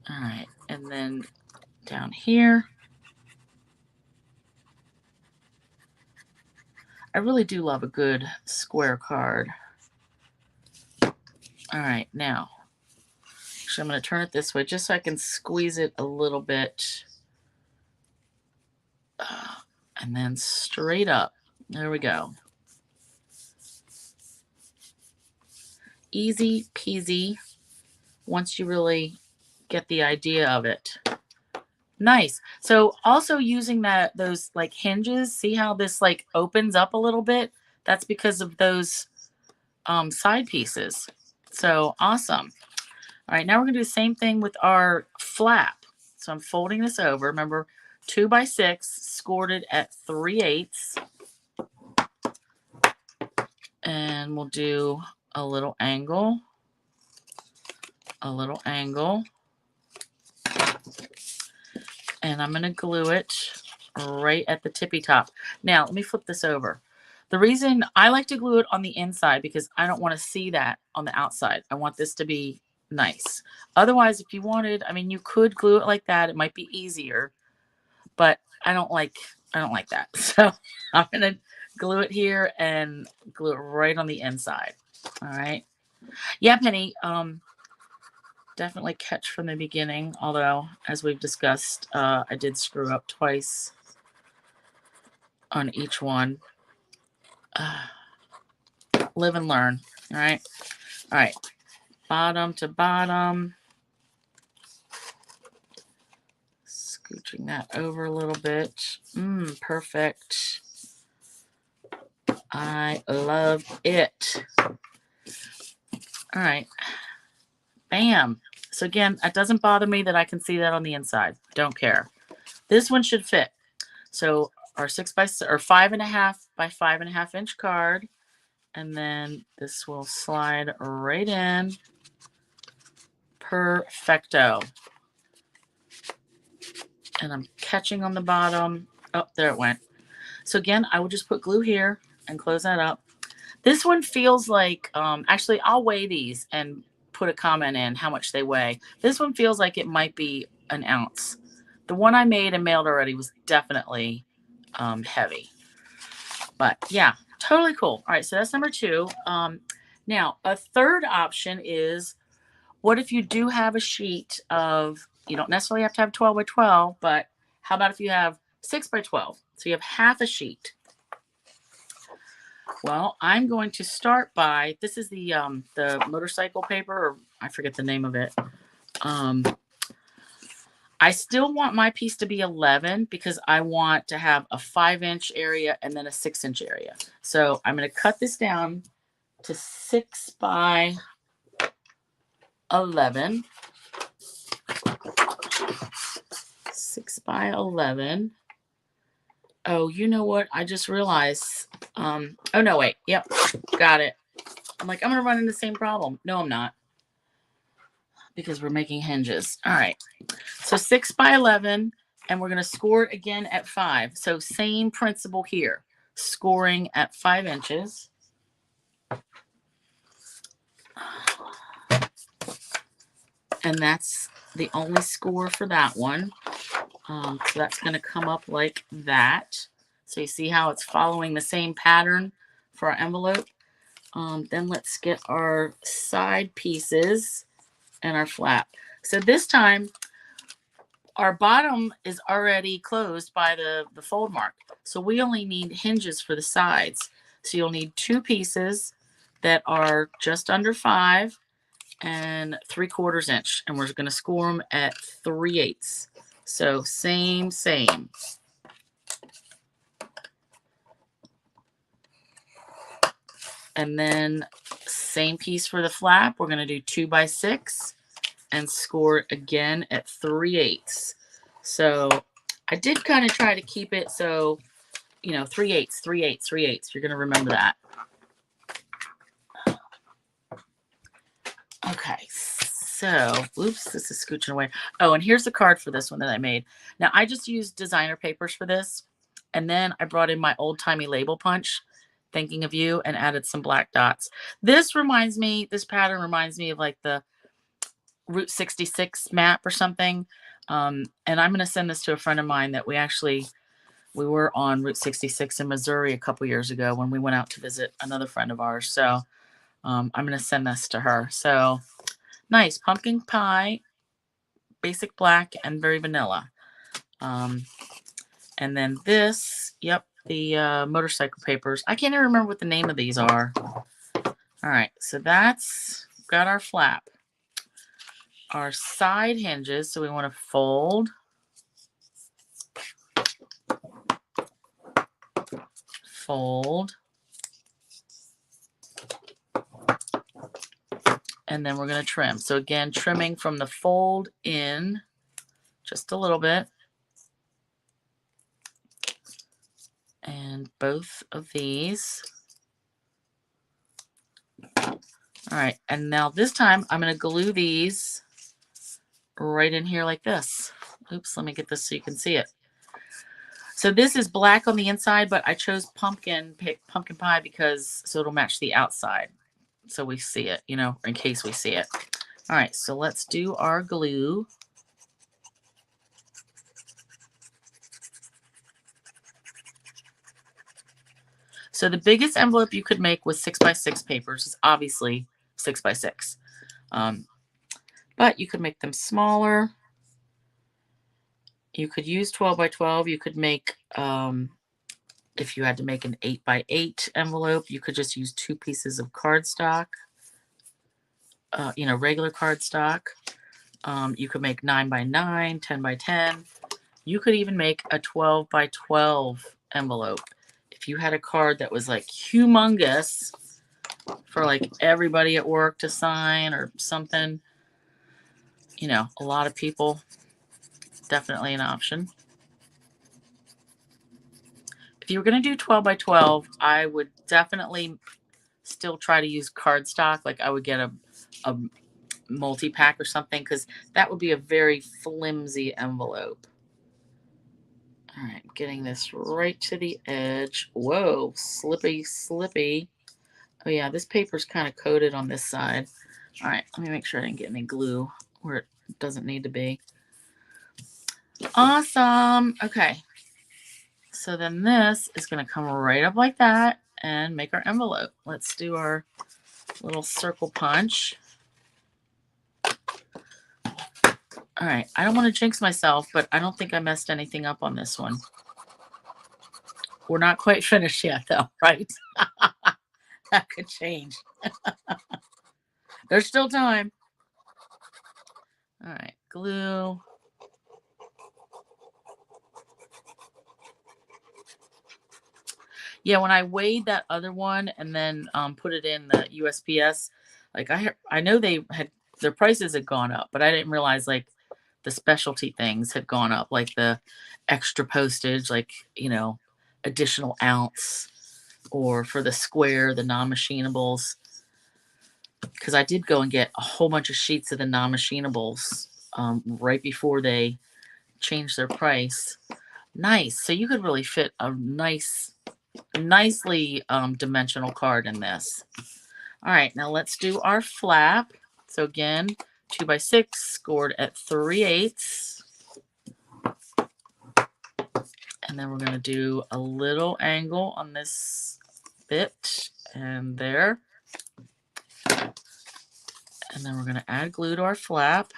All right, and then down here. I really do love a good square card. All right, now, actually I'm going to turn it this way just so I can squeeze it a little bit. And then straight up. There we go. Easy peasy once you really get the idea of it. Nice. So also using those like hinges, see how this like opens up a little bit? That's because of those side pieces. So awesome. All right, now we're going to do the same thing with our flap. So I'm folding this over. Remember, 2 by 6, scored it at 3/8. And we'll do a little angle, a little angle. And I'm going to glue it right at the tippy top. Now, let me flip this over. The reason I like to glue it on the inside because I don't want to see that on the outside. I want this to be nice. Otherwise, if you wanted, I mean, you could glue it like that. It might be easier, but I don't like that. So I'm going to glue it here and glue it right on the inside. All right. Yeah, Penny, definitely catch from the beginning. Although, as we've discussed, I did screw up twice on each one. Live and learn. All right. All right. Bottom to bottom. Scooching that over a little bit. Perfect. I love it. All right. Bam. So again, it doesn't bother me that I can see that on the inside. Don't care. This one should fit. So our 5.5 by 5.5 inch card. And then this will slide right in. Perfecto. And I'm catching on the bottom. Oh, there it went. So again, I will just put glue here and close that up. This one feels like, actually, I'll weigh these and put a comment in how much they weigh. This one feels like it might be an ounce. The one I made and mailed already was definitely heavy. But yeah, totally cool. All right, so that's number 2. Now, a third option is, what if you do have a sheet of, you don't necessarily have to have 12 by 12, but how about if you have 6 by 12? So you have half a sheet. Well, I'm going to start by, this is the motorcycle paper, or I forget the name of it. I still want my piece to be 11 because I want to have a 5-inch area and then a 6-inch area. So I'm going to cut this down to 6 by 11. 6 by 11. Oh, you know what? I just realized. Oh, no, wait. Yep. Got it. I'm like, I'm going to run into the same problem. No, I'm not. Because we're making hinges. All right. So 6 by 11. And we're going to score it again at 5. So same principle here. Scoring at 5 inches. And that's the only score for that one. So that's going to come up like that. So you see how it's following the same pattern for our envelope. Then let's get our side pieces and our flap. So this time, our bottom is already closed by the fold mark. So we only need hinges for the sides. So you'll need 2 pieces that are just under 5 and 3/4 inch. And we're going to score them at 3/8. So same. And then same piece for the flap. We're going to do 2 by 6 and score it again at 3/8. So I did kind of try to keep it so, 3/8, 3/8, 3/8. You're going to remember that. Okay, so, oops, this is scooching away. Oh, and here's the card for this one that I made. Now, I just used designer papers for this, and then I brought in my old-timey label punch, thinking of you, and added some black dots. This pattern reminds me of like the Route 66 map or something. And I'm going to send this to a friend of mine that we were on Route 66 in Missouri a couple years ago when we went out to visit another friend of ours. So I'm going to send this to her. So nice pumpkin pie, basic black, and very vanilla. And then this, yep, the motorcycle papers. I can't even remember what the name of these are. All right, so that's got our flap. Our side hinges, so we want to fold, and then we're going to trim. So again, trimming from the fold in just a little bit. And both of these. All right, and now this time I'm going to glue these right in here like this. Oops, let me get this so you can see it. So this is black on the inside, but I chose pumpkin pie because so it'll match the outside. So we see it, you know, in case we see it. All right, so let's do our glue. So the biggest envelope you could make with 6x6 papers is obviously 6x6. But you could make them smaller. You could use 12x12. You could make, if you had to make an 8x8 envelope, you could just use 2 pieces of cardstock, you know, regular cardstock. You could make 9x9, 10x10. You could even make a 12x12 envelope. If you had a card that was like humongous for like everybody at work to sign or something, you know, a lot of people, definitely an option. If you were going to do 12x12, I would definitely still try to use cardstock. Like I would get a multi-pack or something, because that would be a very flimsy envelope. All right, getting this right to the edge. Whoa, slippy, slippy. Oh yeah, this paper's kind of coated on this side. All right, let me make sure I didn't get any glue where it doesn't need to be. Awesome. Okay. So then this is going to come right up like that and make our envelope. Let's do our little circle punch. All right, I don't want to jinx myself, but I don't think I messed anything up on this one. We're not quite finished yet though, right? That could change. There's still time. All right, glue. Yeah, when I weighed that other one and then put it in the USPS, like I know they had, their prices had gone up, but I didn't realize like the specialty things had gone up, like the extra postage, like, you know, additional ounce, or for the square, the non-machinables. Because I did go and get a whole bunch of sheets of the non-machinables right before they changed their price. Nice. So you could really fit a nicely dimensional card in this. All right, now let's do our flap. So again, 2x6 scored at 3/8. And then we're going to do a little angle on this bit and there. And then we're going to add glue to our flap.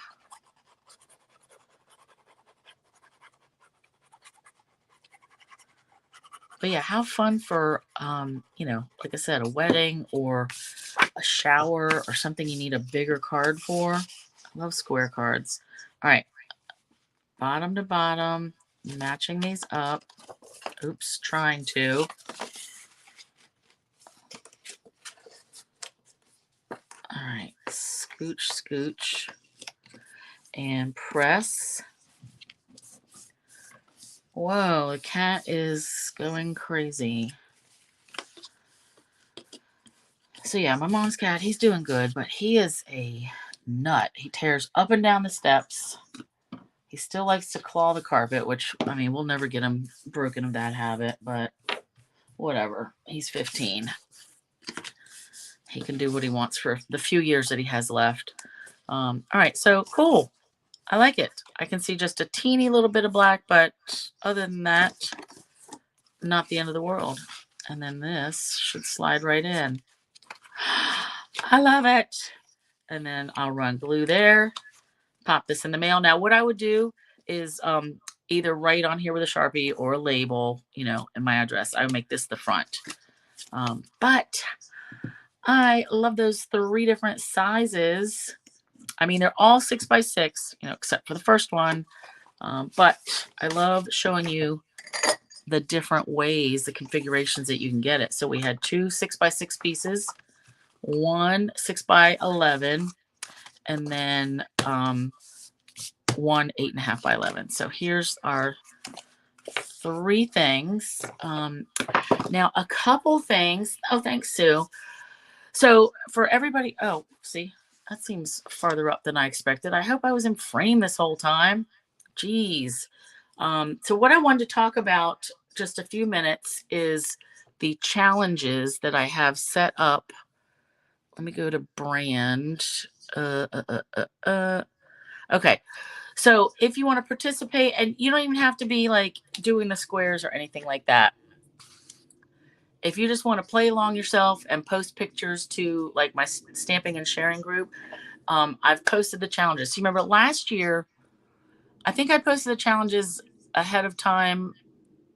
But yeah, how fun for, you know, like I said, a wedding or a shower or something you need a bigger card for. I love square cards. All right, bottom to bottom, matching these up. Oops, trying to. All right, scooch, scooch, and press. Whoa, the cat is going crazy. So yeah, my mom's cat, he's doing good, but he is a nut. He tears up and down the steps. He still likes to claw the carpet, which, I mean, we'll never get him broken of that habit, but whatever. He's 15. He can do what he wants for the few years that he has left. All right, so cool. I like it. I can see just a teeny little bit of black, but other than that, not the end of the world. And then this should slide right in. I love it. And then I'll run glue there, pop this in the mail. Now, what I would do is either write on here with a Sharpie or a label, you know, in my address. I would make this the front. But I love those 3 different sizes. I mean, they're all 6x6, you know, except for the first one. But I love showing you the different ways, the configurations that you can get it. So we had 2 6x6 pieces, 1 6x11, and then 1 8.5 by 11. So here's our 3 things. Now a couple things. Oh, thanks, Sue. So for everybody, oh, see, that seems farther up than I expected. I hope I was in frame this whole time. Jeez. So what I wanted to talk about just a few minutes is the challenges that I have set up. Let me go to brand. Uh, uh, uh, okay. So if you want to participate, and you don't even have to be like doing the squares or anything like that. If you just want to play along yourself and post pictures to like my stamping and sharing group, I've posted the challenges. So you remember last year, I think I posted the challenges ahead of time,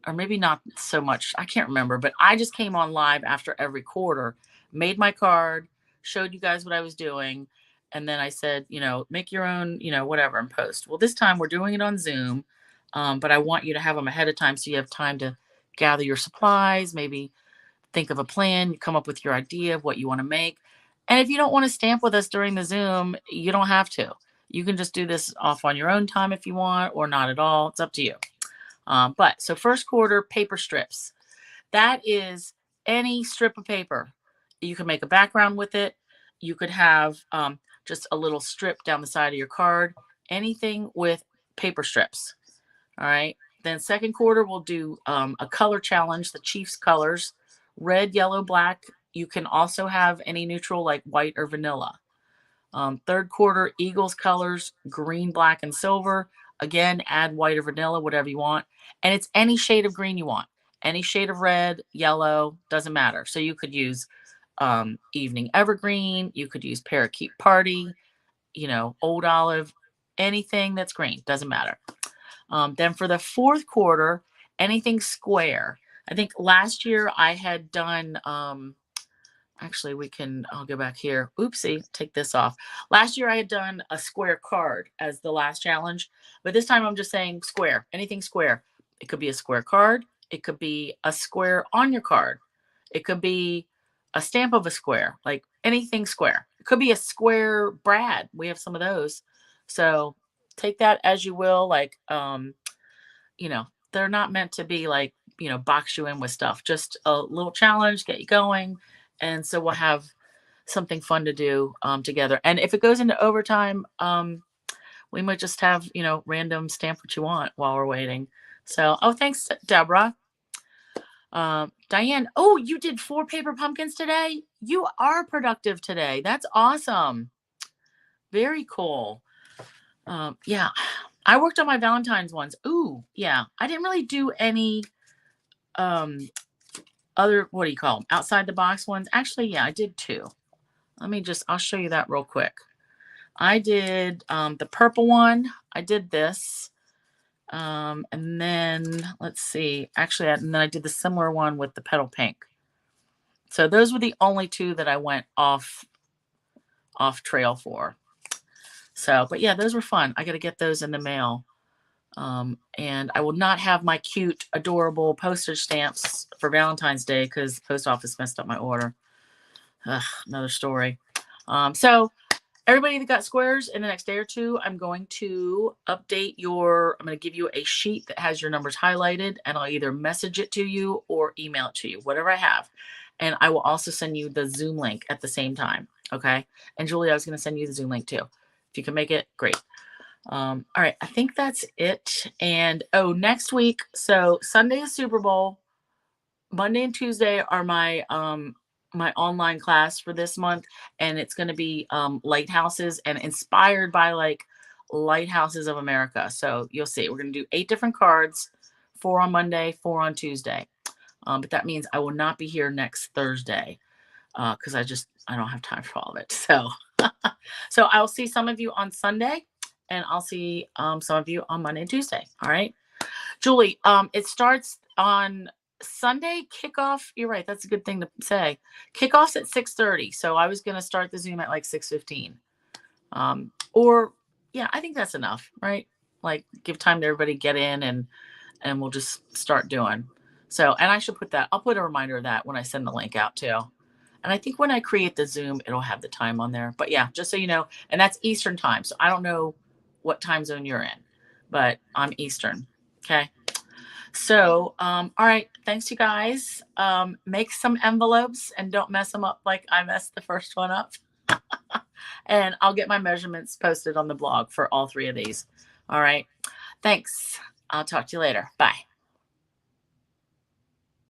or maybe not so much. I can't remember, but I just came on live after every quarter, made my card, showed you guys what I was doing. And then I said, make your own, whatever, and post. Well, this time we're doing it on Zoom, but I want you to have them ahead of time so you have time to gather your supplies, maybe think of a plan, come up with your idea of what you want to make. And if you don't want to stamp with us during the Zoom, you don't have to. You can just do this off on your own time if you want, or not at all. It's up to you. So first quarter, paper strips. That is any strip of paper. You can make a background with it. You could have just a little strip down the side of your card. Anything with paper strips. All right. Then second quarter, we'll do a color challenge, the Chiefs colors, red, yellow, black. You can also have any neutral like white or vanilla. Third quarter, Eagles colors, green, black, and silver. Again, add white or vanilla, whatever you want. And it's any shade of green you want. Any shade of red, yellow, doesn't matter. So you could use Evening Evergreen. You could use Parakeet Party, Old Olive, anything that's green, doesn't matter. Then for the fourth quarter, anything square. I think last year I had done, actually I'll go back here. Oopsie, take this off. Last year I had done a square card as the last challenge, but this time I'm just saying square, anything square. It could be a square card. It could be a square on your card. It could be a stamp of a square, like anything square. It could be a square brad. We have some of those. So take that as you will. Like, they're not meant to be like, box you in with stuff. Just a little challenge, get you going. And so we'll have something fun to do together. And if it goes into overtime, we might just have, random stamp what you want while we're waiting. So, thanks, Deborah. Diane, you did 4 paper pumpkins today? You are productive today. That's awesome. Very cool. Yeah, I worked on my Valentine's ones. Ooh, yeah. I didn't really do any other, what do you call them? Outside the box ones. Actually, yeah, I did 2. I'll show you that real quick. I did the purple one. I did this. And then let's see. Actually, and then I did the similar one with the petal pink. So those were the only 2 that I went off trail for. So, but yeah, those were fun. I got to get those in the mail. And I will not have my cute, adorable postage stamps for Valentine's Day because the post office messed up my order. Another story. So everybody that got squares in the next day or 2, I'm going to I'm going to give you a sheet that has your numbers highlighted, and I'll either message it to you or email it to you, whatever I have. And I will also send you the Zoom link at the same time. Okay. And Julie, I was going to send you the Zoom link too. If you can make it, great. All right. I think that's it. And next week. So Sunday is Super Bowl. Monday and Tuesday are my my online class for this month, and it's going to be lighthouses and inspired by like lighthouses of America. So you'll see we're going to do 8 different cards, 4 on Monday, 4 on Tuesday. But that means I will not be here next Thursday because I don't have time for all of it. So so I'll see some of you on Sunday, and I'll see some of you on Monday and Tuesday. All right, Julie. It starts on Sunday kickoff. You're right. That's a good thing to say. Kickoff's at 6:30. So I was going to start the Zoom at like 6:15. Or yeah, I think that's enough, right? Like give time to everybody get in and we'll just start doing. So, and I should I'll put a reminder of that when I send the link out too. And I think when I create the Zoom, it'll have the time on there. But yeah, just so you know, and that's Eastern time. So I don't know what time zone you're in, but I'm Eastern. Okay. So, all right. Thanks, you guys. Make some envelopes and don't mess them up like I messed the first one up. And I'll get my measurements posted on the blog for all 3 of these. All right. Thanks. I'll talk to you later. Bye.